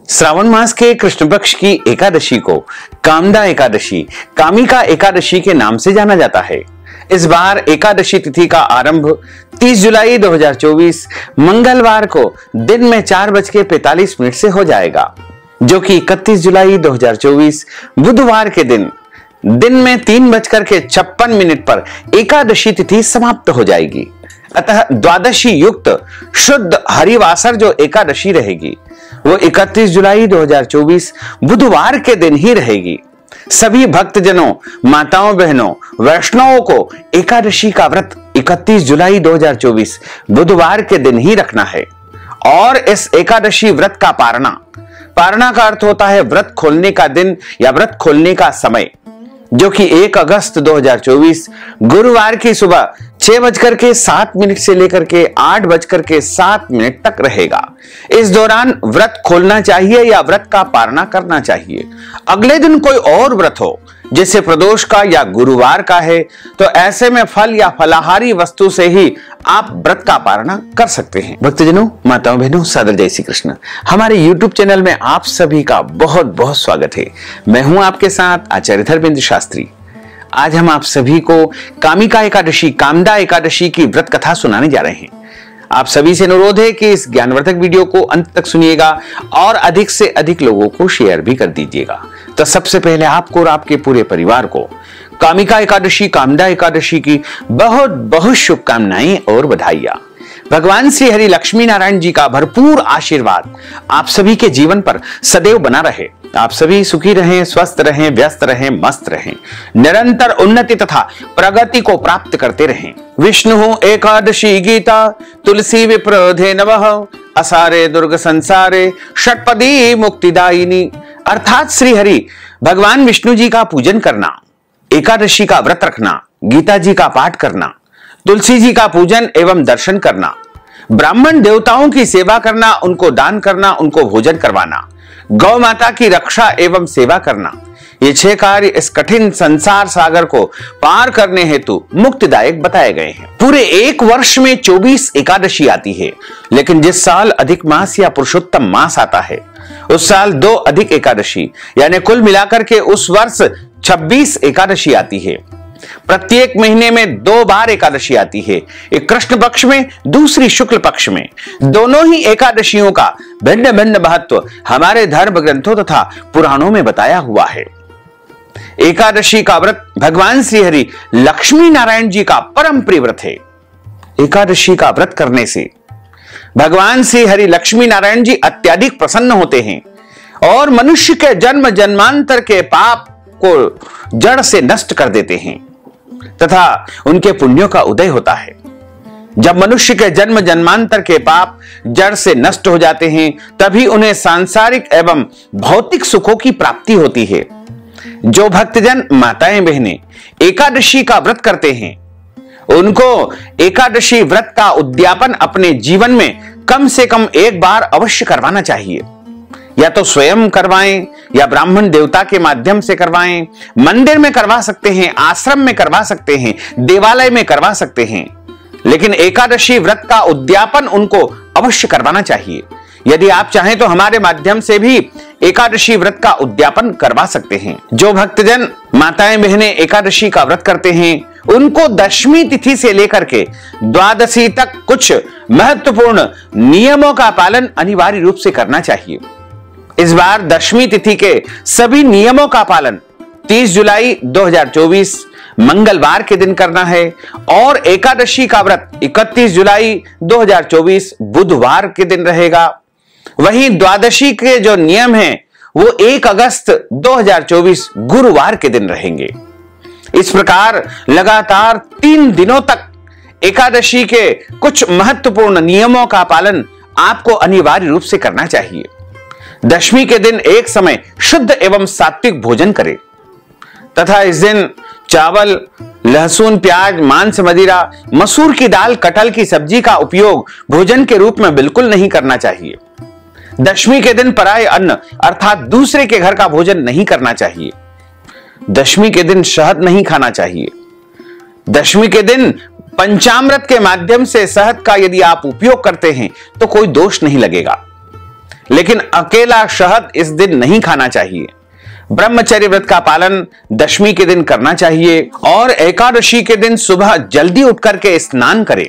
श्रावण मास के कृष्ण पक्ष की एकादशी को कामदा एकादशी, कामिका एकादशी के नाम से जाना जाता है। इस बार एकादशी तिथि का आरंभ 30 जुलाई 2024 मंगलवार को दिन में 4:45 से हो जाएगा, जो कि 31 जुलाई 2024 बुधवार के दिन में 3:56 पर एकादशी तिथि समाप्त हो जाएगी। अतः द्वादशी युक्त शुद्ध हरिवासर जो एकादशी रहेगी वो 31 जुलाई 2024 बुधवार के दिन ही रहेगी। सभी भक्तजनों, माताओं, बहनों, वैष्णवों को एकादशी का व्रत 31 जुलाई 2024 बुधवार के दिन ही रखना है। और इस एकादशी व्रत का पारणा का अर्थ होता है व्रत खोलने का दिन या व्रत खोलने का समय, जो कि 1 अगस्त 2024 गुरुवार की सुबह 6:07 से लेकर के 8:07 तक रहेगा। इस दौरान व्रत खोलना चाहिए या व्रत का पारणा करना चाहिए। अगले दिन कोई और व्रत हो, जैसे प्रदोष का या गुरुवार का है, तो ऐसे में फल या फलाहारी वस्तु से ही आप व्रत का पारणा कर सकते हैं। भक्तजनों, माताओं, बहनों, सादर जय श्री कृष्ण। हमारे YouTube चैनल में आप सभी का बहुत बहुत स्वागत है। मैं हूं आपके साथ आचार्य धर्मेंद्र शास्त्री। आज हम आप सभी को कामिका एकादशी, कामदा एकादशी की व्रत कथा सुनाने जा रहे हैं। आप सभी से अनुरोध है कि इस ज्ञानवर्धक वीडियो को अंत तक सुनिएगा और अधिक से अधिक लोगों को शेयर भी कर दीजिएगा। तो सबसे पहले आपको और आपके पूरे परिवार को कामिका एकादशी, कामदा एकादशी की बहुत बहुत शुभकामनाएं और बधाइयां। भगवान श्री हरि लक्ष्मी नारायण जी का भरपूर आशीर्वाद आप सभी के जीवन पर सदैव बना रहे। आप सभी सुखी रहें, स्वस्थ रहें, व्यस्त रहें, मस्त रहें, निरंतर उन्नति तथा प्रगति को प्राप्त करते रहें। विष्णु एकादशी गीता तुलसी विप्रधे नवः असारे दुर्ग संसारे षटपदी मुक्तिदायिनी। अर्थात श्री हरि भगवान विष्णु जी का पूजन करना, एकादशी का व्रत रखना, गीता जी का पाठ करना, तुलसी जी का पूजन एवं दर्शन करना, ब्राह्मण देवताओं की सेवा करना, उनको दान करना, उनको भोजन करवाना, गौ माता की रक्षा एवं सेवा करना, ये 6 कार्य इस कठिन संसार सागर को पार करने हेतु मुक्तिदायक बताए गए हैं। पूरे 1 वर्ष में 24 एकादशी आती है, लेकिन जिस साल अधिक मास या पुरुषोत्तम मास आता है उस साल 2 अधिक एकादशी यानी कुल मिलाकर के उस वर्ष 26 एकादशी आती है। प्रत्येक महीने में 2 बार एकादशी आती है, एक कृष्ण पक्ष में, दूसरी शुक्ल पक्ष में। दोनों ही एकादशियों का भिन्न भिन्न महत्व हमारे धर्म ग्रंथों तथा पुराणों में बताया हुआ है। एकादशी का व्रत भगवान श्री हरि लक्ष्मी नारायण जी का परम प्रिय व्रत है। एकादशी का व्रत करने से भगवान श्री हरि लक्ष्मी नारायण जी अत्यधिक प्रसन्न होते हैं और मनुष्य के जन्म जन्मांतर के पाप को जड़ से नष्ट कर देते हैं तथा उनके पुण्यों का उदय होता है। जब मनुष्य के जन्म जन्मांतर के पाप जड़ से नष्ट हो जाते हैं, तभी उन्हें सांसारिक एवं भौतिक सुखों की प्राप्ति होती है। जो भक्तजन, माताएं, बहनें एकादशी का व्रत करते हैं, उनको एकादशी व्रत का उद्यापन अपने जीवन में कम से कम 1 बार अवश्य करवाना चाहिए। या तो स्वयं करवाएं या ब्राह्मण देवता के माध्यम से करवाएं, मंदिर में करवा सकते हैं, आश्रम में करवा सकते हैं, देवालय में करवा सकते हैं, लेकिन एकादशी व्रत का उद्यापन उनको अवश्य करवाना चाहिए। यदि आप चाहें तो हमारे माध्यम से भी एकादशी व्रत का उद्यापन करवा सकते हैं। जो भक्तजन, माताएं, बहनें एकादशी का व्रत करते हैं, उनको दशमी तिथि से लेकर के द्वादशी तक कुछ महत्वपूर्ण नियमों का पालन अनिवार्य रूप से करना चाहिए। इस बार दशमी तिथि के सभी नियमों का पालन 30 जुलाई 2024 मंगलवार के दिन करना है और एकादशी का व्रत 31 जुलाई 2024 बुधवार के दिन रहेगा। वहीं द्वादशी के जो नियम हैं वो 1 अगस्त 2024 गुरुवार के दिन रहेंगे। इस प्रकार लगातार 3 दिनों तक एकादशी के कुछ महत्वपूर्ण नियमों का पालन आपको अनिवार्य रूप से करना चाहिए। दशमी के दिन एक समय शुद्ध एवं सात्विक भोजन करें तथा इस दिन चावल, लहसुन, प्याज, मांस, मदिरा, मसूर की दाल, कटहल की सब्जी का उपयोग भोजन के रूप में बिल्कुल नहीं करना चाहिए। दशमी के दिन पराये अन्न अर्थात दूसरे के घर का भोजन नहीं करना चाहिए। दशमी के दिन शहद नहीं खाना चाहिए। दशमी के दिन पंचामृत के माध्यम से शहद का यदि आप उपयोग करते हैं तो कोई दोष नहीं लगेगा। लेकिन अकेला शहद इस दिन नहीं खाना चाहिए। ब्रह्मचर्य व्रत का पालन दशमी के दिन करना चाहिए और एकादशी के दिन सुबह जल्दी उठकर के स्नान करें,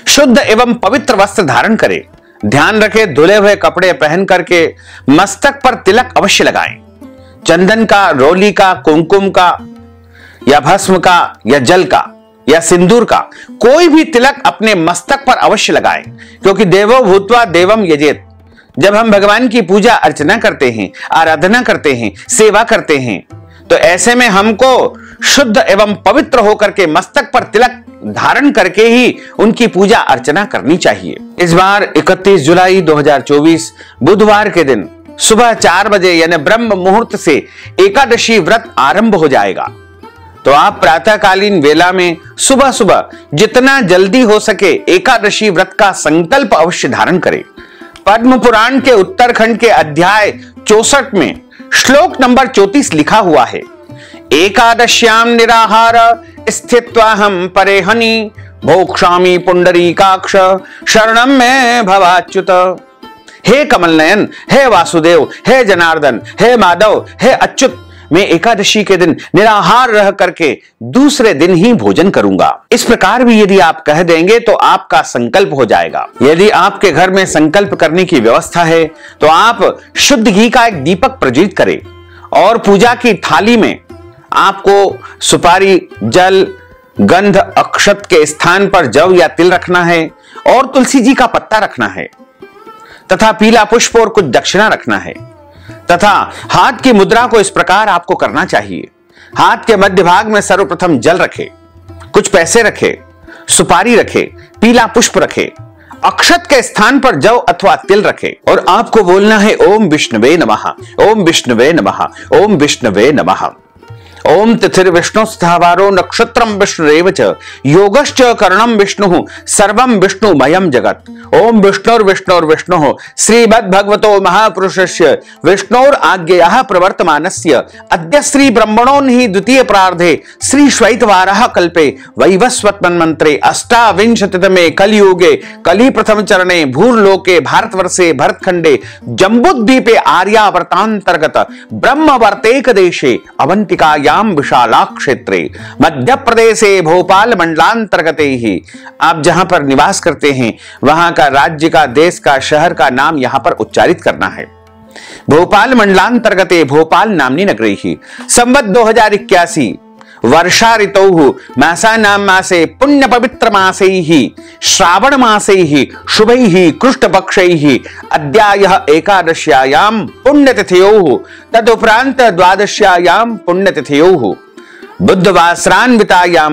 शुद्ध एवं पवित्र वस्त्र धारण करें। ध्यान रखें, धुले हुए कपड़े पहन करके मस्तक पर तिलक अवश्य लगाएं। चंदन का, रोली का, कुमकुम का या भस्म का या जल का या सिंदूर का कोई भी तिलक अपने मस्तक पर अवश्य लगाएं, क्योंकि देवो भूत्वा देवम यजेत। जब हम भगवान की पूजा अर्चना करते हैं, आराधना करते हैं, सेवा करते हैं, तो ऐसे में हमको शुद्ध एवं पवित्र होकर के मस्तक पर तिलक धारण करके ही उनकी पूजा अर्चना करनी चाहिए। इस बार 31 जुलाई 2024 बुधवार के दिन सुबह 4 बजे यानी ब्रह्म मुहूर्त से एकादशी व्रत आरंभ हो जाएगा। तो आप प्रातःकालीन वेला में सुबह सुबह जितना जल्दी हो सके एकादशी व्रत का संकल्प अवश्य धारण करें। पद्म पुराण के उत्तरखंड के अध्याय 64 में श्लोक नंबर 34 लिखा हुआ है, एकादश्याम निराहार स्थित्वाहम परेहनि भोक्ष्यामि पुंडरीकाक्ष शरणम में भवाच्युत। हे कमल नयन, हे वासुदेव, हे जनार्दन, हे माधव, हे अच्युत, मैं एकादशी के दिन निराहार रह करके दूसरे दिन ही भोजन करूंगा। इस प्रकार भी यदि आप कह देंगे तो आपका संकल्प हो जाएगा। यदि आपके घर में संकल्प करने की व्यवस्था है तो आप शुद्ध घी का एक दीपक प्रज्वलित करें और पूजा की थाली में आपको सुपारी, जल, गंध, अक्षत के स्थान पर जव या तिल रखना है और तुलसी जी का पत्ता रखना है तथा पीला पुष्प और कुछ दक्षिणा रखना है तथा हाथ की मुद्रा को इस प्रकार आपको करना चाहिए। हाथ के मध्य भाग में सर्वप्रथम जल रखे, कुछ पैसे रखे, सुपारी रखे, पीला पुष्प रखे, अक्षत के स्थान पर जव अथवा तिल रखे और आपको बोलना है ओम विष्णुवे नमः, ओम विष्णुवे नमः, ओम विष्णुवे नमः। ओम तिथिर्विष्णु स्थावारो नक्षत्रम विष्णुरेव च योगश्च करणम विष्णु सर्वम विष्णुमयम जगत। ओम विष्णुर्विष्णुर्विष्णुः श्रीमद्भगवतो महापुरुषस्य विष्णोर आज्ञया प्रवर्तमानस्य अद्य श्री ब्रह्मणोन्हि द्वितीय प्रार्धे श्री श्वैतवारः कल्पे वैवस्वत मन्वन्तरे अष्टाविंशतितमे कलियुगे कलि प्रथम चरणे भूर्लोके भारतवर्षे भरतखंडे जम्बूद्वीपे आर्यावर्तांतर्गत ब्रह्मवर्तेक देशे अवंतिकायां विशाला क्षेत्रे मध्य प्रदेशे भोपाल मंडलांतर्गते ही। आप जहां पर निवास करते हैं वहां का राज्य का, देश का, शहर का नाम यहां पर उच्चारित करना है। भोपाल मंडलांतर्गते भोपाल नामनी नगरी ही संवत 2081 वर्षा ऋतौ मासानां मासे पुण्य पवित्र मासैः श्रावण मासैः शुभैः कृष्णपक्षैः अद्यायः एकादश्यायां पुण्यतिथयोः तदुपरांत द्वादश्यायां पुण्यतिथयोः बुद्धवासरान्वितायां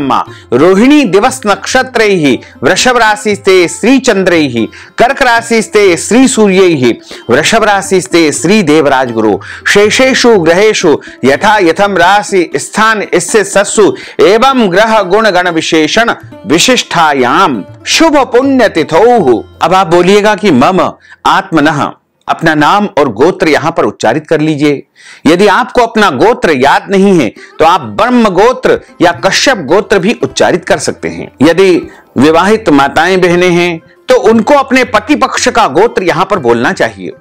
रोहिणी दिवस नक्षत्रैः वृषभ राशिस्ते श्री चंद्रैः कर्क राशिस्ते श्री सूर्यैः वृषभ राशिस्ते श्री देवराज गुरु शेषेषु ग्रहेषु यथा यथम राशि स्थान इससे सत्सु एवं ग्रह गुण गण विशेषण विशिष्टायाम शुभ पुण्य तिथौ। अब आप बोलिएगा कि मम आत्मनः, अपना नाम और गोत्र यहां पर उच्चारित कर लीजिए। यदि आपको अपना गोत्र याद नहीं है तो आप ब्रह्म गोत्र या कश्यप गोत्र भी उच्चारित कर सकते हैं। यदि विवाहित माताएं बहनें हैं तो उनको अपने पति पक्ष का गोत्र यहां पर बोलना चाहिए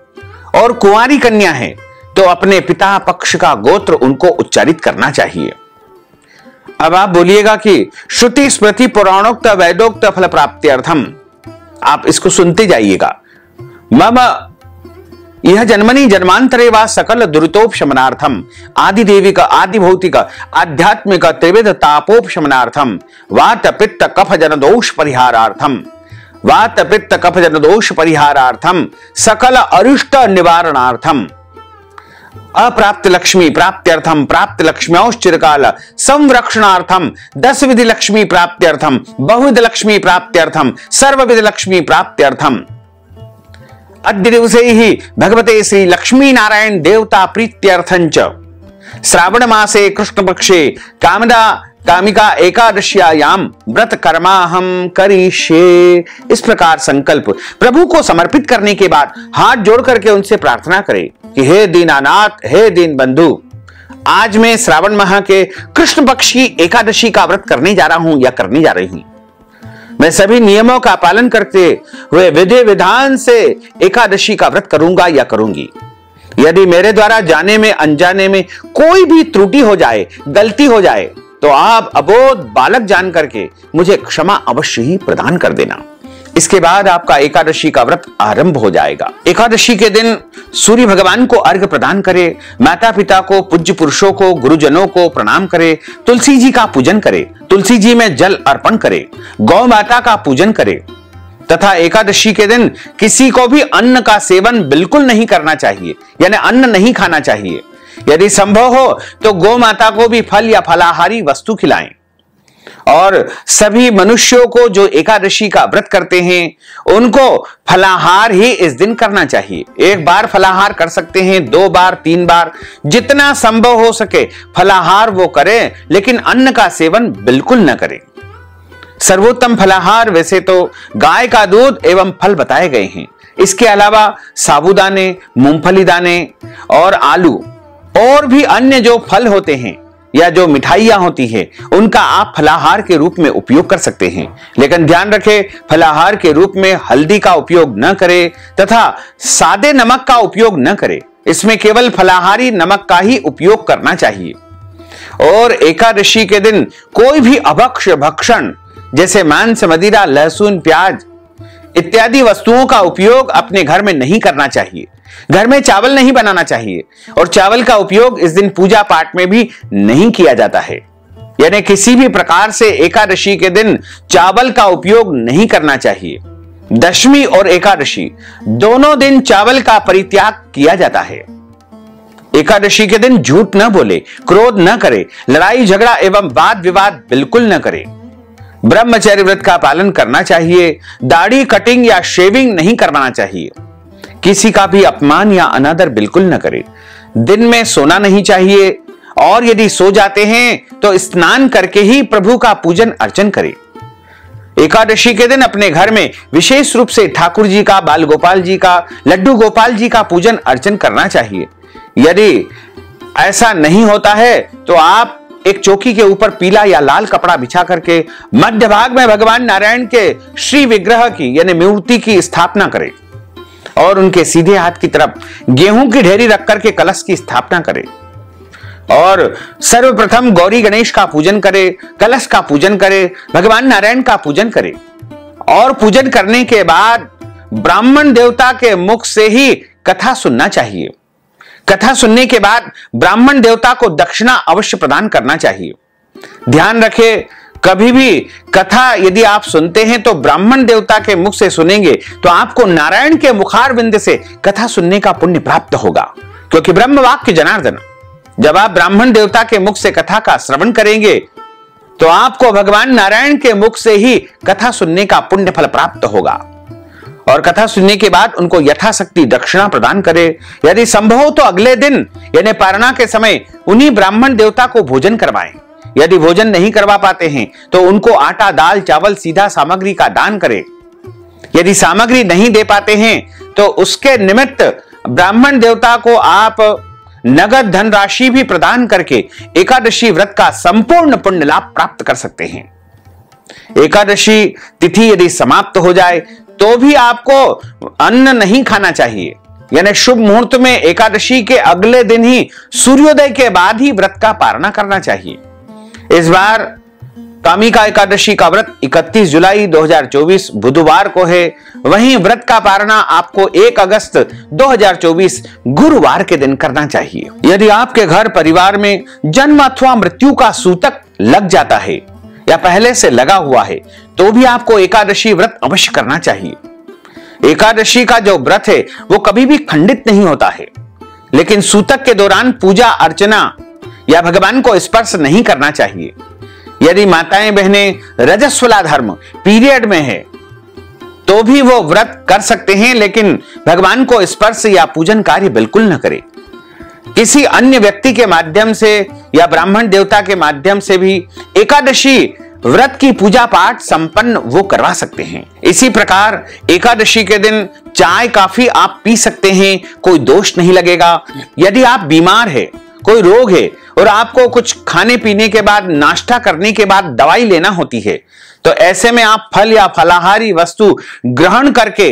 और कुंवारी कन्या है तो अपने पिता पक्ष का गोत्र उनको उच्चारित करना चाहिए। अब आप बोलिएगा कि श्रुति स्मृति पुराणोक्त वैदोक्त फल प्राप्त्यर्थम, आप इसको सुनते जाइएगा। मम यह जन्मनि जन्मांतरे वा सकल दुरितोपशमनार्थम आदि देविक आदि भौतिक आध्यात्मिक त्रिविध तापोपशमनार्थम वात पित्त कफ जन दोष परिहारार्थम वात पित्त कफ जन दोष परिहारार्थम सकल अरिष्ट निवारणार्थम अप्राप्त लक्ष्मी प्राप्त्यर्थम प्राप्त लक्ष्म्योश्चिरकाल संरक्षणार्थम 10 विधि लक्ष्मी प्राप्त्यर्थम बहुविध लक्ष्मी प्राप्त्यर्थम सर्वविध लक्ष्मी प्राप्त्यर्थम अद्य दिवसे ही भगवते श्री लक्ष्मी नारायण देवता प्रीत्यर्थंच श्रावण मासे कृष्ण पक्षे कामदा कामिका एकादश्यायाम व्रत कर्माहम करिष्ये। इस प्रकार संकल्प प्रभु को समर्पित करने के बाद हाथ जोड़ करके उनसे प्रार्थना करें कि हे दीनानाथ, हे दीन बंधु, आज मैं श्रावण माह के कृष्ण पक्ष की एकादशी का व्रत करने जा रहा हूं या करने जा रही हूं। मैं सभी नियमों का पालन करते हुए विधि विधान से एकादशी का व्रत करूंगा या करूंगी। यदि मेरे द्वारा जाने में अनजाने में कोई भी त्रुटि हो जाए, गलती हो जाए, तो आप अबोध बालक जान करके मुझे क्षमा अवश्य ही प्रदान कर देना। इसके बाद आपका एकादशी का व्रत आरंभ हो जाएगा। एकादशी के दिन सूर्य भगवान को अर्घ्य प्रदान करें, माता पिता को, पूज्य पुरुषों को, गुरुजनों को प्रणाम करें, तुलसी जी का पूजन करें, तुलसी जी में जल अर्पण करें, गौ माता का पूजन करें तथा एकादशी के दिन किसी को भी अन्न का सेवन बिल्कुल नहीं करना चाहिए, यानी अन्न नहीं खाना चाहिए। यदि संभव हो तो गौ माता को भी फल या फलाहारी वस्तु खिलाएं। और सभी मनुष्यों को जो एकादशी का व्रत करते हैं उनको फलाहार ही इस दिन करना चाहिए। एक बार फलाहार कर सकते हैं, 2 बार, 3 बार, जितना संभव हो सके फलाहार वो करें, लेकिन अन्न का सेवन बिल्कुल न करें। सर्वोत्तम फलाहार वैसे तो गाय का दूध एवं फल बताए गए हैं। इसके अलावा साबूदाने, मूंगफली दाने और आलू और भी अन्य जो फल होते हैं या जो मिठाइयां होती है उनका आप फलाहार के रूप में उपयोग कर सकते हैं। लेकिन ध्यान रखें, फलाहार के रूप में हल्दी का उपयोग न करें तथा सादे नमक का उपयोग न करें। इसमें केवल फलाहारी नमक का ही उपयोग करना चाहिए। और एकादशी के दिन कोई भी अभक्ष भक्षण जैसे मांस, मदिरा, लहसुन, प्याज इत्यादि वस्तुओं का उपयोग अपने घर में नहीं करना चाहिए। घर में चावल नहीं बनाना चाहिए और चावल का उपयोग इस दिन पूजा पाठ में भी नहीं किया जाता है। यानी किसी भी प्रकार से एकादशी के दिन चावल का उपयोग नहीं करना चाहिए। दशमी और एकादशी दोनों दिन चावल का परित्याग किया जाता है। एकादशी के दिन झूठ न बोले, क्रोध न करे, लड़ाई झगड़ा एवं वाद विवाद बिल्कुल न करे। ब्रह्मचर्य व्रत का पालन करना चाहिए। दाढ़ी कटिंग या शेविंग नहीं करवाना चाहिए। किसी का भी अपमान या अनादर बिल्कुल न करें। दिन में सोना नहीं चाहिए और यदि सो जाते हैं तो स्नान करके ही प्रभु का पूजन अर्चन करें। एकादशी के दिन अपने घर में विशेष रूप से ठाकुर जी का, बाल गोपाल जी का, लड्डू गोपाल जी का पूजन अर्चन करना चाहिए। यदि ऐसा नहीं होता है तो आप एक चौकी के ऊपर पीला या लाल कपड़ा बिछा करके मध्य भाग में भगवान नारायण के श्री विग्रह की यानी मूर्ति की स्थापना करें और उनके सीधे हाथ की तरफ गेहूं की ढेरी रख करके कलश की स्थापना करें। और सर्वप्रथम गौरी गणेश का पूजन करें, कलश का पूजन करें, भगवान नारायण का पूजन करें। और पूजन करने के बाद ब्राह्मण देवता के मुख से ही कथा सुनना चाहिए। कथा सुनने के बाद ब्राह्मण देवता को दक्षिणा अवश्य प्रदान करना चाहिए। ध्यान रखें, कभी भी कथा यदि आप सुनते हैं तो ब्राह्मण देवता के मुख से सुनेंगे तो आपको नारायण के मुखारविंद से कथा सुनने का पुण्य प्राप्त होगा, क्योंकि ब्रह्म वाक्य जनार्दन। जब आप ब्राह्मण देवता के मुख से कथा का श्रवण करेंगे तो आपको भगवान नारायण के मुख से ही कथा सुनने का पुण्य फल प्राप्त होगा। और कथा सुनने के बाद उनको यथाशक्ति दक्षिणा प्रदान करें। यदि संभव हो तो अगले दिन यानी पारणा के समय उन्हीं ब्राह्मण देवता को भोजन करवाएं। यदि भोजन नहीं करवा पाते हैं तो उनको आटा, दाल, चावल, सीधा सामग्री का दान करें। यदि सामग्री नहीं दे पाते हैं तो उसके निमित्त ब्राह्मण देवता को आप नगद धनराशि भी प्रदान करके एकादशी व्रत का संपूर्ण पुण्य लाभ प्राप्त कर सकते हैं। एकादशी तिथि यदि समाप्त हो जाए तो भी आपको अन्न नहीं खाना चाहिए। यानी शुभ मुहूर्त में एकादशी के अगले दिन ही सूर्योदय के बाद ही व्रत का पारणा करना चाहिए। इस बार कामिका एकादशी का व्रत 31 जुलाई 2024 बुधवार को है। वहीं व्रत का पारणा आपको 1 अगस्त 2024 गुरुवार के दिन करना चाहिए। यदि आपके घर परिवार में जन्म अथवा मृत्यु का सूतक लग जाता है या पहले से लगा हुआ है तो भी आपको एकादशी व्रत अवश्य करना चाहिए। एकादशी का जो व्रत है वो कभी भी खंडित नहीं होता है, लेकिन सूतक के दौरान पूजा अर्चना या भगवान को स्पर्श नहीं करना चाहिए। यदि माताएं बहनें रजस्वला धर्म पीरियड में है तो भी वो व्रत कर सकते हैं, लेकिन भगवान को स्पर्श या पूजन कार्य बिल्कुल न करें। किसी अन्य व्यक्ति के माध्यम से या ब्राह्मण देवता के माध्यम से भी एकादशी व्रत की पूजा पाठ संपन्न वो करवा सकते हैं। इसी प्रकार एकादशी के दिन चाय काफी आप पी सकते हैं, कोई दोष नहीं लगेगा। यदि आप बीमार है, कोई रोग है और आपको कुछ खाने पीने के बाद, नाश्ता करने के बाद दवाई लेना होती है तो ऐसे में आप फल या फलाहारी वस्तु ग्रहण करके,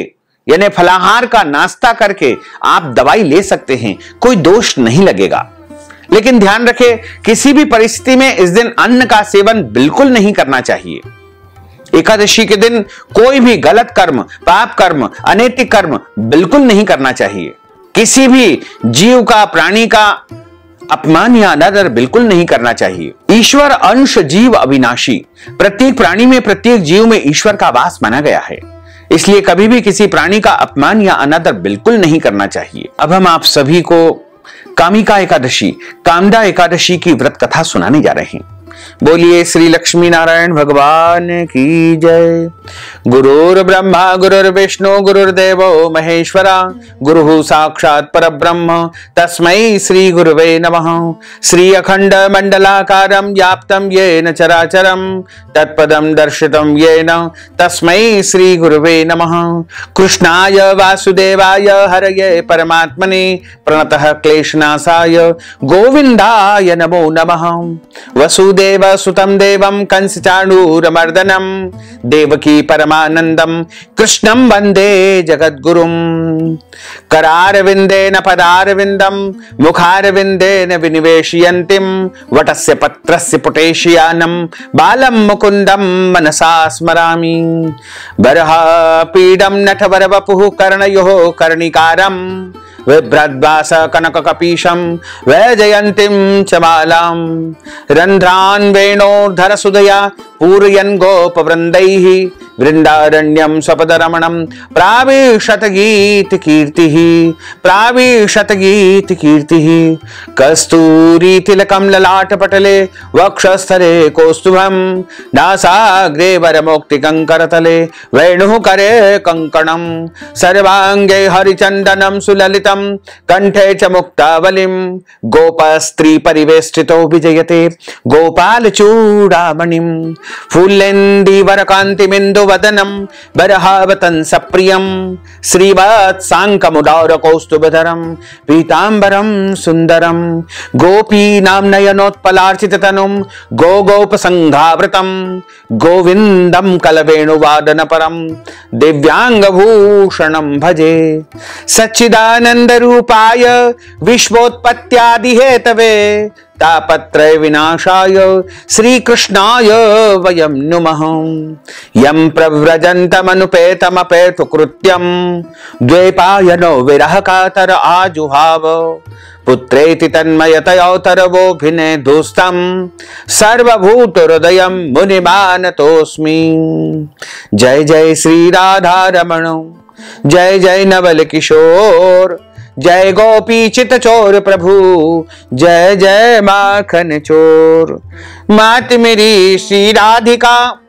यानी फलाहार का नाश्ता करके आप दवाई ले सकते हैं, कोई दोष नहीं लगेगा। लेकिन ध्यान रखें, किसी भी परिस्थिति में इस दिन अन्न का सेवन बिल्कुल नहीं करना चाहिए। एकादशी के दिन कोई भी गलत कर्म, पाप कर्म, अनैतिक कर्म बिल्कुल नहीं करना चाहिए। किसी भी जीव का, प्राणी का अपमान या अनादर बिल्कुल नहीं करना चाहिए। ईश्वर अंश जीव अविनाशी, प्रत्येक प्राणी में, प्रत्येक जीव में ईश्वर का वास माना गया है, इसलिए कभी भी किसी प्राणी का अपमान या अनादर बिल्कुल नहीं करना चाहिए। अब हम आप सभी को कामिका एकादशी, कामदा एकादशी की व्रत कथा सुनाने जा रहे हैं। बोलिए श्री लक्ष्मी नारायण भगवान की जय। गुरुर् ब्रह्मा गुरुर्विष्णु गुरुर्देवो महेश्वरा, गुरुः साक्षात् परब्रह्म तस्मै श्री गुरुवे नमः। श्री अखंड मंडलाकारं व्याप्तं येन चराचरं तत्पदं दर्शितं येन तस्मै श्री गुरुवे नमः। कृष्णाय वासुदेवाय हरये परमात्मने प्रणतः क्लेशनाशाय गोविन्दाय नमो नमः। वसुदेव सुतं देवं कंसचाणूरमर्दनं देवकी परमानंदं कृष्णं वंदे जगद्गुरुं। करारविंदेन पदारविंदं मुखारविंदेन विनिवेशयन्तीं वटस्य पत्रस्य पुटेशयानं बालं मुकुन्दं मनसा स्मरामि। बर्हापीडं नटवरवपुः कर्णयोः कर्णिकारं बिभ्रद्वास कनककपीशं वैजयन्तीं च मालां। रन्ध्रान् वेणोर्धरसुधया पूरयन् गोपवृन्दैः वृन्दारण्यं स्वपदरमणं प्राविशत गीतकीर्तिः, प्राविशत गीतकीर्तिः। कस्तूरी तिलकं ललाटपटले वक्षस्थले कौस्तुभं नासाग्रे वरमौक्तिकं वेणुः करे कङ्कणं। सर्वाङ्गे हरिचन्दनं सुललितं कंठे च मुक्तावलिं। गोपस्त्री परिवेष्टितो विजयते गोपालचूडामणिं। फुल्लेन्दीवरकान्तिमिन्दु वदनं बरहावतं सप्रियं। श्रीवत्साङ्कमुदार कौस्तुभधरं पीताम्बरं सुन्दरं। गोपीनां नयनोत्पलार्चिततनुं गोगोपसंघावृतं गोविन्दं कलवेणुवादनपरं दिव्यांगभूषणं भजे। सच्चिदानंद रूपाय विश्वोत्पत्त्यादिहेतवे तापत्रय विनाशाय श्रीकृष्णाय वयं नुमः। यं प्रव्रजन्तमनुपेतमपेतु कृत्यं द्वैपायनो विरहकातर आजुहाव। पुत्रेति तन्मयतयोतरवोभिने दुस्तं सर्वभूतहृदयं मुनिमानतोऽस्मि। जय जय श्री राधारमण, जय जय नवल किशोर, जय गोपी चित चोर प्रभु, जय जय माखन चोर। मात मेरी श्री राधिका,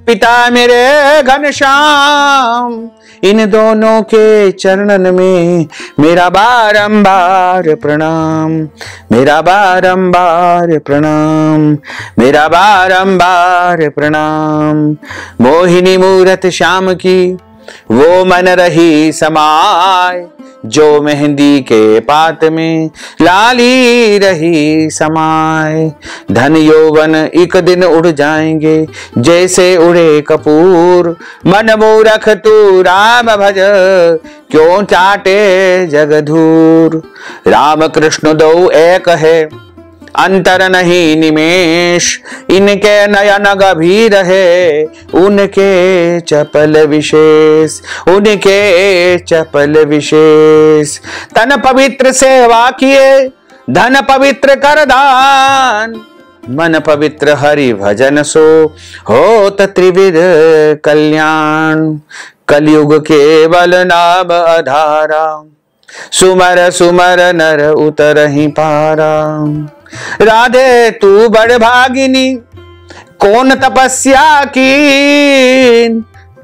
पिता मेरे घनश्याम, इन दोनों के चरणन में मेरा बारंबार प्रणाम, मेरा बारंबार प्रणाम, मेरा बारंबार प्रणाम। मोहिनी मूरत श्याम की वो मन रही समाय, जो मेहंदी के पात में लाली रही समाय। धन यौवन एक दिन उड़ जाएंगे जैसे उड़े कपूर। मन मूरख तू राम भज, क्यों चाटे जगधूर। राम कृष्ण दो एक है, अंतर नहीं निमेश। इनके नयन गभीर है, उनके चपल विशेष, उनके चपल विशेष। तन पवित्र सेवा किए, धन पवित्र कर दान। मन पवित्र हरि भजन सो होत त्रिविध कल्याण। कलयुग केवल नाम आधारा, सुमर सुमर नर उतरहि पारा। राधे तू बड़ भागिनी, कौन तपस्या की।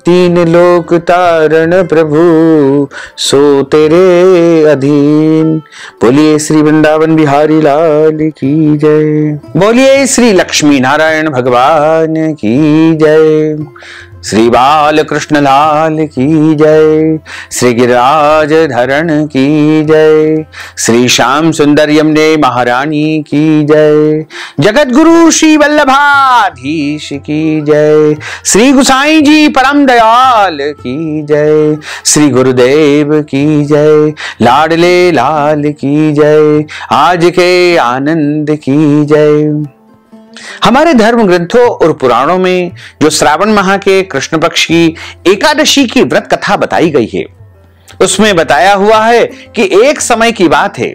तीन लोक तारण प्रभु, सो तेरे अधीन। बोलिए श्री वृंदावन बिहारी लाल की जय। बोलिए श्री लक्ष्मी नारायण भगवान की जय। श्री बाल कृष्ण लाल की जय, श्री गिरिराज धरण की जय, श्री श्याम सुंदर यमुने महारानी की जय, जगत गुरु श्री वल्लभाधीश की जय, श्री गुसाई जी परम दयाल की जय, श्री गुरुदेव की जय, लाडले लाल की जय, आज के आनंद की जय। हमारे धर्म ग्रंथों और पुराणों में जो श्रावण माह के कृष्ण पक्ष की एकादशी की व्रत कथा बताई गई है, उसमें बताया हुआ है कि एक समय की बात है,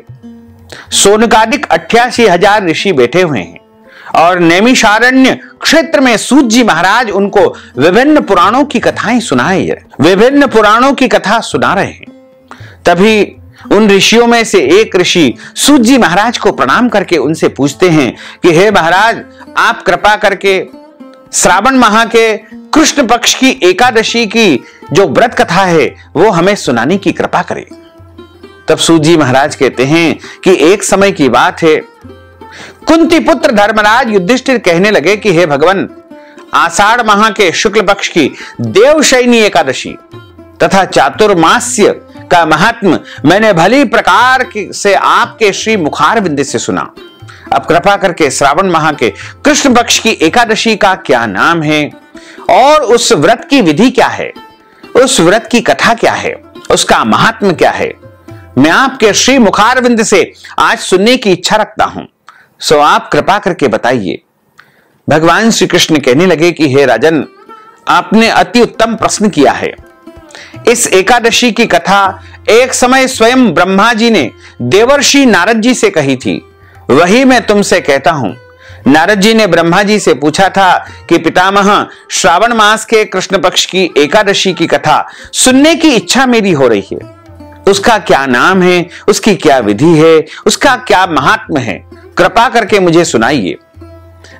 सोनकादिक 88,000 ऋषि बैठे हुए हैं और नैमिषारण्य क्षेत्र में सूत जी महाराज उनको विभिन्न पुराणों की कथाएं विभिन्न पुराणों की कथा सुना रहे हैं। तभी उन ऋषियों में से एक ऋषि सूत जी महाराज को प्रणाम करके उनसे पूछते हैं कि हे महाराज, आप कृपा करके श्रावण माह के कृष्ण पक्ष की एकादशी की जो व्रत कथा है वो हमें सुनाने की कृपा करें। तब सूत जी महाराज कहते हैं कि एक समय की बात है, कुंती पुत्र धर्मराज युधिष्ठिर कहने लगे कि हे भगवान, आषाढ़ माह के शुक्ल पक्ष की देवशयनी एकादशी तथा चातुर्मास्य का महात्म मैंने भली प्रकार से आपके श्री मुखारविंद से सुना। अब कृपा करके श्रावण माह के कृष्ण पक्ष की एकादशी का क्या नाम है और उस व्रत की विधि क्या है, उस व्रत की कथा क्या है, उसका महात्म क्या है, मैं आपके श्री मुखारविंद से आज सुनने की इच्छा रखता हूं, सो आप कृपा करके बताइए। भगवान श्री कृष्ण कहने लगे कि हे राजन, आपने अति उत्तम प्रश्न किया है। इस एकादशी की कथा एक समय स्वयं ब्रह्मा जी ने देवर्षि नारद जी से कही थी, वही मैं तुमसे कहता हूं। नारद जी ने ब्रह्मा जी से पूछा था कि पितामह, श्रावण मास के कृष्ण पक्ष की एकादशी की कथा सुनने की इच्छा मेरी हो रही है, उसका क्या नाम है, उसकी क्या विधि है, उसका क्या महात्म्य है, कृपा करके मुझे सुनाइए।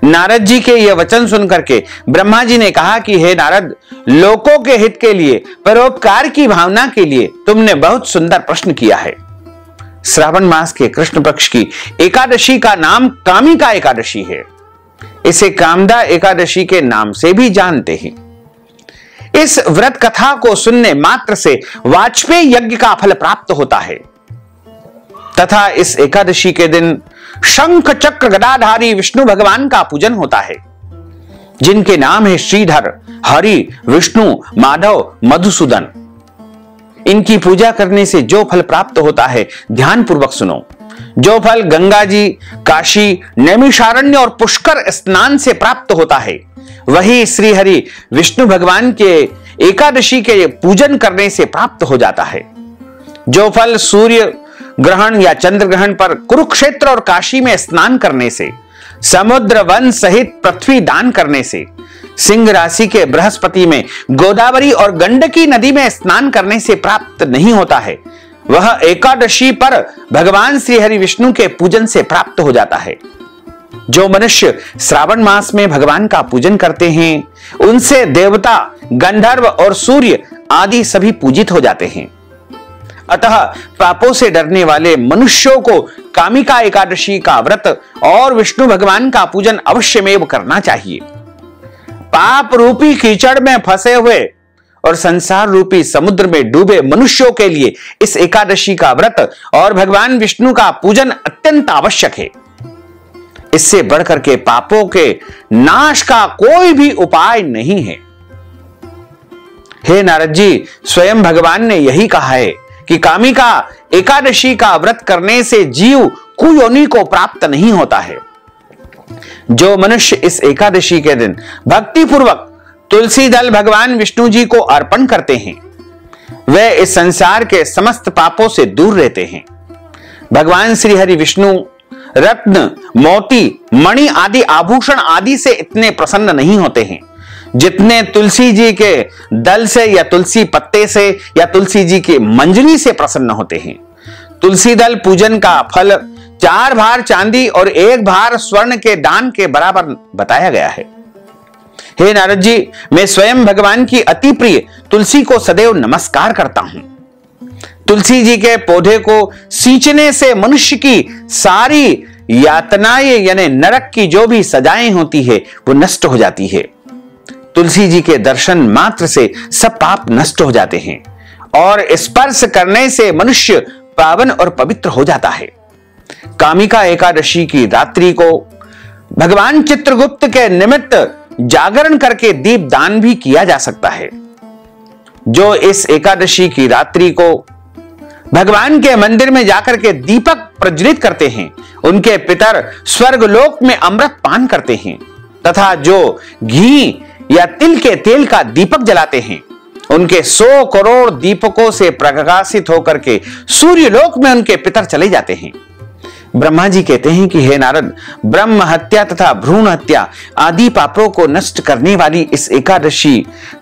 नारद जी के यह वचन सुनकर के ब्रह्मा जी ने कहा कि हे नारद, लोकों के हित के लिए, परोपकार की भावना के लिए तुमने बहुत सुंदर प्रश्न किया है। श्रावण मास के कृष्ण पक्ष की एकादशी का नाम कामिका एकादशी है। इसे कामदा एकादशी के नाम से भी जानते हैं। इस व्रत कथा को सुनने मात्र से वाजपेयी यज्ञ का फल प्राप्त होता है तथा इस एकादशी के दिन शंख चक्र गदाधारी विष्णु भगवान का पूजन होता है, जिनके नाम है श्रीधर, हरि, विष्णु, माधव, मधुसूदन। इनकी पूजा करने से जो फल प्राप्त होता है, ध्यान पूर्वक सुनो। जो फल गंगा जी, काशी, नैमिषारण्य और पुष्कर स्नान से प्राप्त होता है, वही श्री हरि विष्णु भगवान के एकादशी के पूजन करने से प्राप्त हो जाता है। जो फल सूर्य ग्रहण या चंद्र ग्रहण पर कुरुक्षेत्र और काशी में स्नान करने से, समुद्र वन सहित पृथ्वी दान करने से, सिंह राशि के बृहस्पति में गोदावरी और गंडकी नदी में स्नान करने से प्राप्त नहीं होता है, वह एकादशी पर भगवान श्री हरि विष्णु के पूजन से प्राप्त हो जाता है। जो मनुष्य श्रावण मास में भगवान का पूजन करते हैं, उनसे देवता, गंधर्व और सूर्य आदि सभी पूजित हो जाते हैं। अतः पापों से डरने वाले मनुष्यों को कामिका एकादशी का व्रत और विष्णु भगवान का पूजन अवश्यमेव करना चाहिए। पाप रूपी कीचड़ में फंसे हुए और संसार रूपी समुद्र में डूबे मनुष्यों के लिए इस एकादशी का व्रत और भगवान विष्णु का पूजन अत्यंत आवश्यक है। इससे बढ़कर के पापों के नाश का कोई भी उपाय नहीं है। हे नारद जी, स्वयं भगवान ने यही कहा है कि कामिका एकादशी का व्रत करने से जीव कुयोनि को प्राप्त नहीं होता है। जो मनुष्य इस एकादशी के दिन भक्ति पूर्वक तुलसी दल भगवान विष्णु जी को अर्पण करते हैं, वे इस संसार के समस्त पापों से दूर रहते हैं। भगवान श्री हरि विष्णु रत्न, मोती, मणि आदि आभूषण आदि से इतने प्रसन्न नहीं होते हैं जितने तुलसी जी के दल से या तुलसी पत्ते से या तुलसी जी की मंजरी से प्रसन्न होते हैं। तुलसी दल पूजन का फल 4 भार चांदी और 1 भार स्वर्ण के दान के बराबर बताया गया है। हे नारद जी, मैं स्वयं भगवान की अति प्रिय तुलसी को सदैव नमस्कार करता हूं। तुलसी जी के पौधे को सींचने से मनुष्य की सारी यातनाएं यानी नरक की जो भी सजाएं होती है वो नष्ट हो जाती है। तुलसी जी के दर्शन मात्र से सब पाप नष्ट हो जाते हैं और स्पर्श करने से मनुष्य पावन और पवित्र हो जाता है। कामिका एकादशी की रात्रि को भगवान चित्रगुप्त के निमित्त जागरण करके दीप दान भी किया जा सकता है। जो इस एकादशी की रात्रि को भगवान के मंदिर में जाकर के दीपक प्रज्वलित करते हैं, उनके पितर स्वर्गलोक में अमृत पान करते हैं तथा जो घी या तिल के तेल का दीपक जलाते हैं, उनके 100 करोड़ दीपकों से प्रकाशित होकर के सूर्यलोक में उनके पितर चले जाते हैं। ब्रह्मा जी कहते हैं कि हे नारद, ब्रह्म हत्या तथा भ्रूण हत्या आदि पापों को नष्ट करने वाली इस एकादशी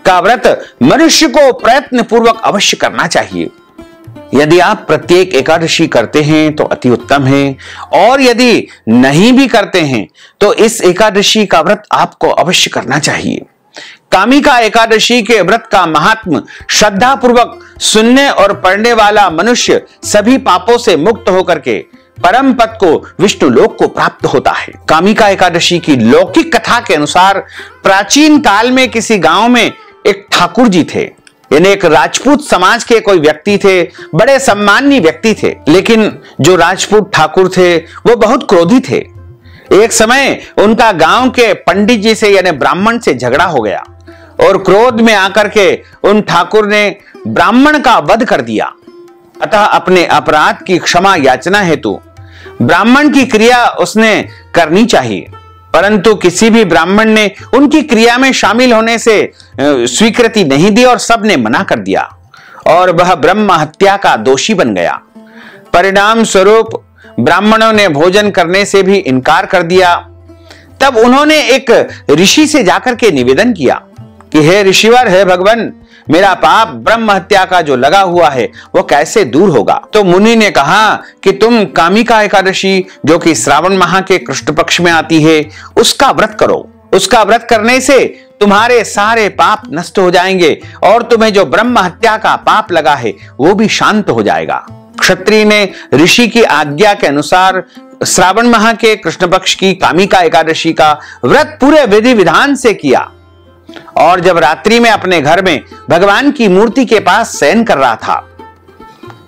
का व्रत मनुष्य को प्रयत्न पूर्वक अवश्य करना चाहिए। यदि आप प्रत्येक एकादशी करते हैं तो अति उत्तम है, और यदि नहीं भी करते हैं तो इस एकादशी का व्रत आपको अवश्य करना चाहिए। कामिका एकादशी के व्रत का महात्म श्रद्धा पूर्वक सुनने और पढ़ने वाला मनुष्य सभी पापों से मुक्त होकर के परम पद को विष्णु लोक को प्राप्त होता है। कामिका एकादशी की लौकिक कथा के अनुसार प्राचीन काल में किसी गांव में एक ठाकुर जी थे, यानी एक राजपूत समाज के कोई व्यक्ति थे, बड़े सम्माननीय व्यक्ति थे। लेकिन जो राजपूत ठाकुर थे वो बहुत क्रोधी थे। एक समय उनका गांव के पंडित जी से यानी ब्राह्मण से झगड़ा हो गया और क्रोध में आकर के उन ठाकुर ने ब्राह्मण का वध कर दिया। अतः अपने अपराध की क्षमा याचना हेतु ब्राह्मण की क्रिया उसने करनी चाहिए, परंतु किसी भी ब्राह्मण ने उनकी क्रिया में शामिल होने से स्वीकृति नहीं दी और सबने मना कर दिया और वह ब्रह्म हत्या का दोषी बन गया। परिणाम स्वरूप ब्राह्मणों ने भोजन करने से भी इनकार कर दिया। तब उन्होंने एक ऋषि से जाकर के निवेदन किया कि हे ऋषिवर, हे भगवान, मेरा पाप ब्रह्म हत्या का जो लगा हुआ है वो कैसे दूर होगा। तो मुनि ने कहा कि तुम कामिका एकादशी जो कि श्रावण माह के कृष्ण पक्ष में आती है उसका व्रत करो। उसका व्रत करने से तुम्हारे सारे पाप नष्ट हो जाएंगे और तुम्हें जो ब्रह्म हत्या का पाप लगा है वो भी शांत हो जाएगा। क्षत्रिय ने ऋषि की आज्ञा के अनुसार श्रावण माह के कृष्ण पक्ष की कामिका एकादशी का व्रत पूरे विधि विधान से किया और जब रात्रि में अपने घर में भगवान की मूर्ति के पास शयन कर रहा था,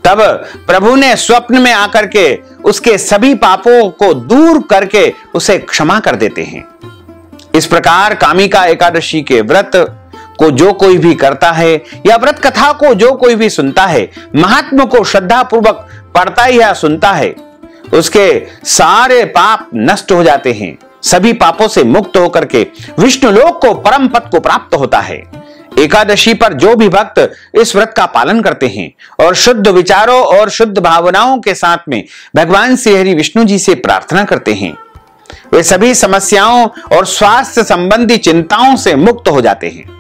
तब प्रभु ने स्वप्न में आकर के उसके सभी पापों को दूर करके उसे क्षमा कर देते हैं। इस प्रकार कामिका एकादशी के व्रत को जो कोई भी करता है या व्रत कथा को जो कोई भी सुनता है, महात्मा को श्रद्धा पूर्वक पढ़ता है या सुनता है, उसके सारे पाप नष्ट हो जाते हैं। सभी पापों से मुक्त होकर के विष्णु लोक को परम पद को प्राप्त होता है। एकादशी पर जो भी भक्त इस व्रत का पालन करते हैं और शुद्ध विचारों और शुद्ध भावनाओं के साथ में भगवान श्री हरि विष्णु जी से प्रार्थना करते हैं, वे सभी समस्याओं और स्वास्थ्य संबंधी चिंताओं से मुक्त हो जाते हैं।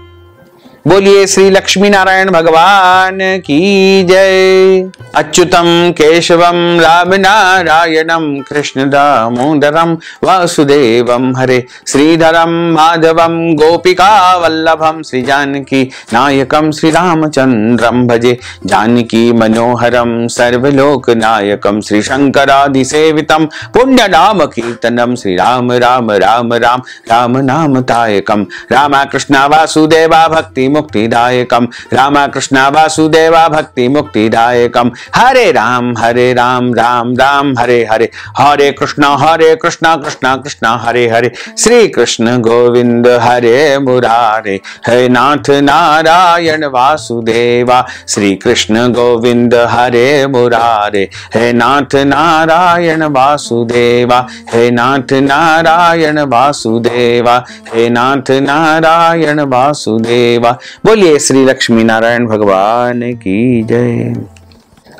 बोलिए श्री लक्ष्मी नारायण भगवान की जय। अच्युतम केशवम राम नारायणम कृष्ण दामोदरम वासुदेवम हरे श्रीधरम माधवम गोपिका वल्लभम श्री जानकी नायकम श्री रामचंद्रम भजे जानकी मनोहरम सर्वलोक नायकम श्री शंकरादि सेवितम पुण्य नाम कीर्तनम श्री राम राम राम राम राम नाम तायकम रामा कृष्णा वासुदेवा भक्ति मुक्तिदायकम रामा कृष्णा वासुदेवा भक्ति मुक्तिदायकम हरे राम राम राम हरे हरे हरे कृष्णा कृष्णा कृष्णा हरे हरे श्री कृष्ण गोविंद हरे मुरारे हे नाथ नारायण वासुदेवा श्री कृष्ण गोविंद हरे मुरारे हे नाथ नारायण वासुदेवा हे नाथ नारायण वासुदेवा हे नाथ नारायण वासुदेवा। बोलिए श्री लक्ष्मी नारायण भगवान की जय।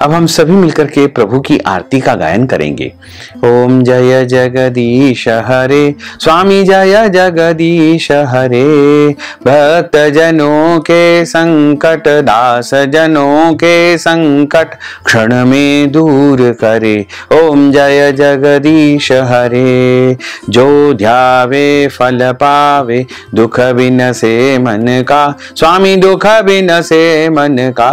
अब हम सभी मिलकर के प्रभु की आरती का गायन करेंगे। ओम जय जगदीश हरे स्वामी जय जगदीश हरे भक्त जनों के संकट दास जनों के संकट क्षण में दूर करे। ओम जय जगदीश हरे जो ध्यावे फल पावे दुख बिन से मन का स्वामी दुख बिन से मन का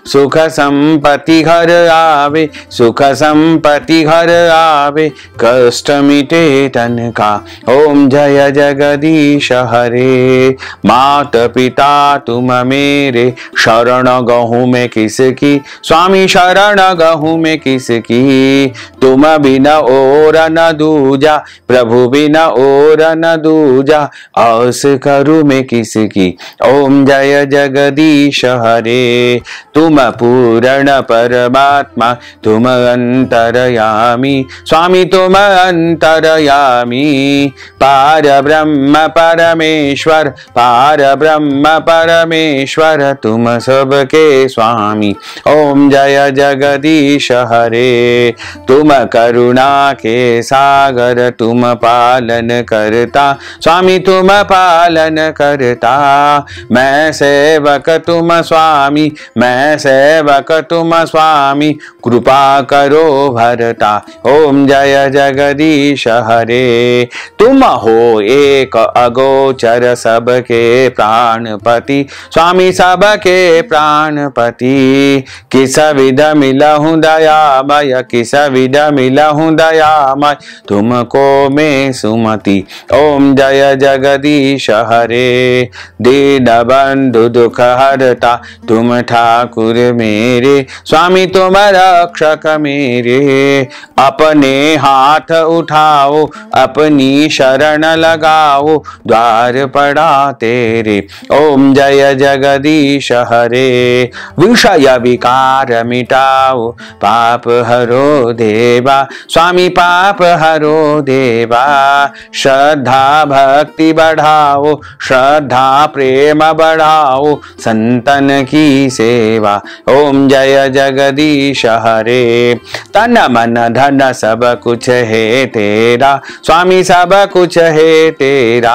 सुख संपत्ति शांति घर आवे, सुख संपत्ति घर आवे, कष्ट मिटे तन का। ओम जय जगदीश हरे। मात पिता तुम मेरे, शरण गहूँ मैं किसकी, स्वामी शरण गहूँ मैं किसकी। तुम बिना और न दूजा, प्रभु बिना और न दूजा, आस करूँ मैं किसकी। ओम जय जगदीश हरे। तुम पूर्ण परमात्मा, तुम अंतरयामी, स्वामी तुम अंतरयामी। पार ब्रह्म परमेश्वर, पार ब्रह्म परमेश्वर, तुम सबके स्वामी। ओम जय जगदीश हरे। तुम करुणा के सागर, तुम पालन करता, स्वामी तुम पालन करता। मैं सेवक तुम स्वामी, मैं सेवक तुम स्वामी, कृपा करो भरता। ओम जय जगदीश हरे। तुम हो एक अगोचर, सबके प्राणपति, स्वामी सबके प्राणपति। किस विध मिलहूँ दयामय, किस विध मिलहूँ दयामय, तुमको मैं सुमति। ओम जय जगदीश हरे। दीन बंधु दुख हरता, तुम ठाकुर मेरे, स्वामी तुम रक्षक मेरे। अपने हाथ उठाओ, अपनी शरण लगाओ, द्वार पड़ा तेरे। ओम जय जगदीश हरे। विषय विकार मिटाओ, पाप हरो देवा, स्वामी पाप हरो देवा। श्रद्धा भक्ति बढ़ाओ, श्रद्धा प्रेम बढ़ाओ, संतन की सेवा। ओम जय जगदीश हरे। तन मन धन सब कुछ है तेरा, स्वामी सब कुछ है तेरा।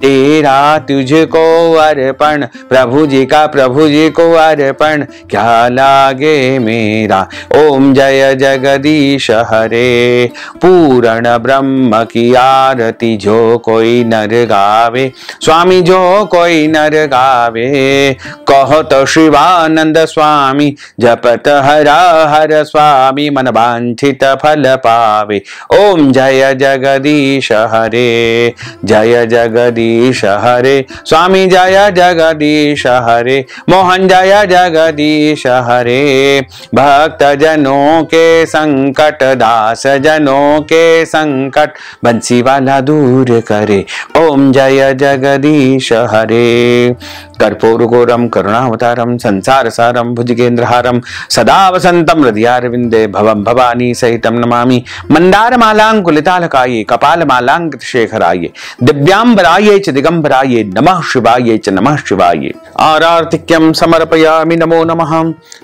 तेरा तुझको अर्पण, प्रभु जी का प्रभु जी को अर्पण, क्या लागे मेरा। ओम जय जगदीश हरे। पूर्ण ब्रह्म की आरती जो कोई नर गावे, स्वामी जो कोई नर गावे। कहो तो शिवानंद स्वामी, जपत हरा हर स्वामी, मन वांछित फल पावे। ओम जय जगदीश हरे। जय जगदीश हरे, स्वामी जय जगदीश हरे। मोहन जय जगदीश हरे। भक्त जनों के संकट, दास जनों के संकट, बंसी वाला दूर करे। ओम जय जगदीश हरे। कर्पूरगौरम करुणावतारम, संसार सारम, भुजगेंद्रहारम, सदा वसंतम हृदयारविंदे, भवम भवानी सहितम नमामि। मंदारमालांकुलितालकाये, कपालमालांकृतशेखराये, दिव्यांबराये च दिगंबराये, नमः शिवाये च नमः शिवाये। आरार्तिक्यं समर्पयामि, नमो नमः।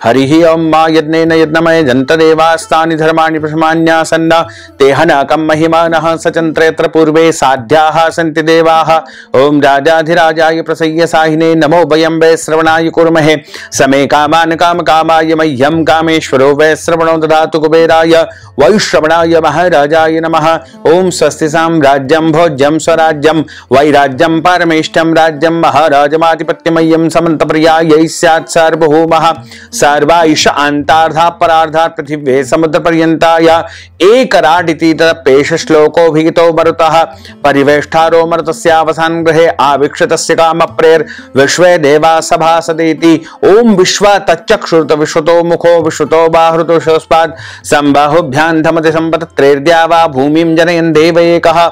हरिः ओम। मा यज्ञेन यज्ञमय जन्तदेवास्तानि धर्माणि प्रशमान्यासन्ना, तेहनकं महिमानः सचन्त्रयत्र पूर्वे साध्याः सन्ति देवाः। ओम राजाधिराजाय प्रसय्य साहिने, नमो वयं वै श्रवणाय कुर्महे। समे कामान् काम कामाय, मह्यं कामेश्वरो वै श्रवणो ददातु कुबेराय वैश्रवणाय महाराजाय नमः। ओम स्वस्ति साम्राज्यं भोज्यं स्वराज्यं, वैराज्यं परमेष्ठं राज्यं, महाराजमाधिपत्यमय्यं समन्तप्रियायै स्यात् सार्वभौमः। सर्वायुष अन्तार्धा परार्धा पृथिव्ये समुद्रपर्यन्ताय एकराडिति तदपेश श्लोकोऽभिहितो मरुतः। परिवेष्टारो मरुतस्यावसान गृहे आवीक्षितस्य कामप्रेर विश्वे देवा सभासदेति। ओम विश्व तच्चक्षुर्त विश्वतो मुखो विश्वतो बाहुरुतो शस्पाद संबाहुभ्यां धमते संपत्त्रैर्द्या वा भूमिं जनयन् देव एकः।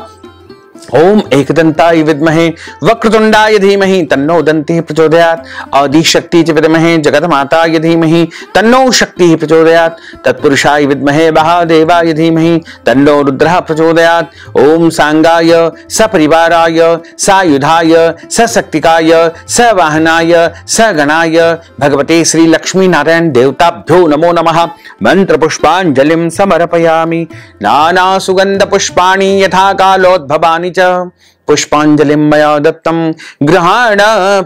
ओम एकदंताय विद्महे वक्रतुंडाय धीमहि तन्नो दन्तिः प्रचोदयात्। आदिशक्ति च विद्महे जगन्माताय धीमहि तन्नो शक्तिः प्रचोदयात्। तत्पुरुषाय विद्महे महादेवाय धीमहि तन्नो रुद्रः प्रचोदयात्। ओम सांगाय सपरिवाराय सायुधाय सशक्तिकाय सवाहनाय सगणाय भगवते श्री लक्ष्मी नारायण देवताभ्यो नमो नमः। मंत्र पुष्पांजलिं समर्पयामि। नाना सुगंध पुष्पाणि यथा कालोद्भवानि च पुष्पांजलिं मया दत्तं गृहाण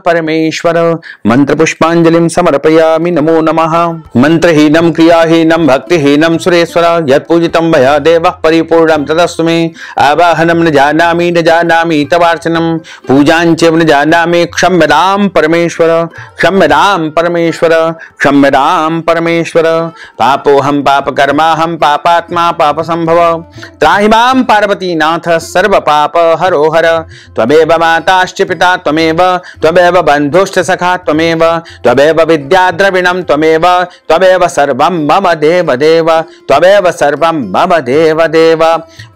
परमेश्वर। मंत्र पुष्पांजलिं समर्पयामि नमो नमः। मंत्रहीनं क्रियाहीनं भक्तिहीनं सुरेश्वर यत्पूजितं मया देवः परिपूर्णं तदस्तु मे। आवाहनं न जानामि तवार्चनं पूजां च न जानामि क्षम्यतां परमेश्वर क्षम्यतां परमेश्वर क्षम्यतां परमेश्वर। पापोऽहं पापकर्माहं पापात्मा पापसंभव त्राहि मां पार्वतीनाथ सर्व पाप हरो हर। त्वमेव माताश्च पिता त्वमेव बन्धुश्च सखा त्वमेव विद्या द्रविणं त्वमेव सर्वं मम देव देव त्वमेव सर्वं मम देव देव।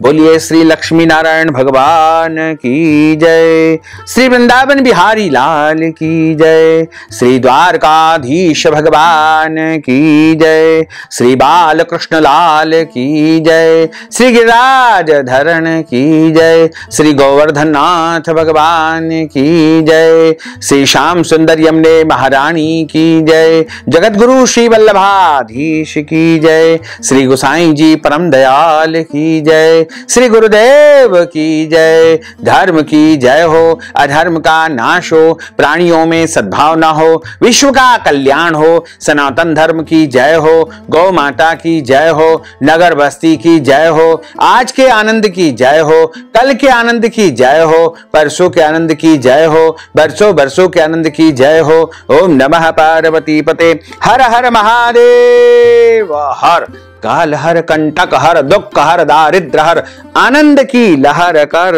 बोलिए श्री लक्ष्मी नारायण भगवान की जय, श्री वृंदावन बिहारी लाल की जय, श्री द्वारकाधीश भगवान की जय, श्री बालकृष्ण लाल की जय, श्री गिरिराज धरण की जय, श्री गोवर्धन नाथ भगवान की जय, श्री श्याम सुंदर यमुने महारानी की जय, जगत गुरु श्री वल्लभाधीश की जय, श्री गोसाई जी परम दयाल की जय, श्री गुरुदेव की जय। धर्म की जय हो, अधर्म का नाश हो, प्राणियों में सद्भावना हो, विश्व का कल्याण हो, सनातन धर्म की जय हो, गौ माता की जय हो, नगर बस्ती की जय हो, आज के आनंद की जय हो, कल के आनंद की जय हो, परसों के आनंद की जय हो, बरसों बरसों के आनंद की जय हो। ओम नमः पार्वती पते हर हर महादेव हर। काल हर कंटक हर दुख हर दारिद्र हर आनंद की लहर कर।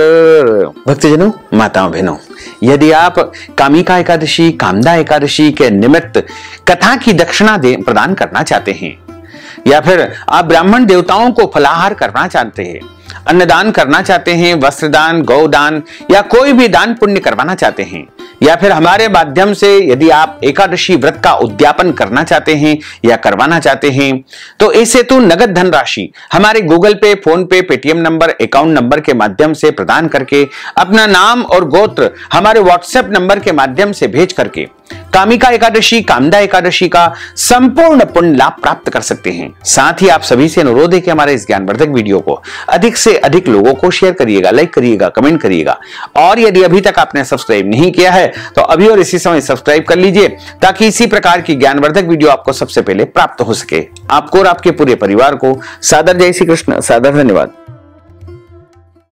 भक्तजनों, माताओं बहनों, यदि आप कामिका एकादशी कामदा एकादशी के निमित्त कथा की दक्षिणा प्रदान करना चाहते हैं, या फिर आप ब्राह्मण देवताओं को फलाहार करना चाहते हैं, अन्नदान करना चाहते हैं, वस्त्रदान, गौदान या कोई भी दान पुण्य करवाना चाहते हैं, या फिर हमारे माध्यम से यदि आप एकादशी व्रत का उद्यापन करना चाहते हैं या करवाना चाहते हैं, तो इस हेतु नगद धनराशि हमारे गूगल पे, फोन पे, पेटीएम नंबर, अकाउंट नंबर के माध्यम से प्रदान करके अपना नाम और गोत्र हमारे व्हाट्सएप नंबर के माध्यम से भेज करके कामिका एकादशी कामदा एकादशी का संपूर्ण पुण्य लाभ प्राप्त कर सकते हैं। साथ ही आप सभी से अनुरोध है कि हमारे इस ज्ञानवर्धक वीडियो को अधिक से अधिक लोगों को शेयर करिएगा, लाइक करिएगा, कमेंट करिएगा, और यदि अभी तक आपने सब्सक्राइब नहीं किया है तो अभी और इसी समय सब्सक्राइब कर लीजिए, ताकि इसी प्रकार की ज्ञानवर्धक वीडियो आपको सबसे पहले प्राप्त हो सके। आपको और आपके पूरे परिवार को सादर जय श्री कृष्ण, सादर धन्यवाद।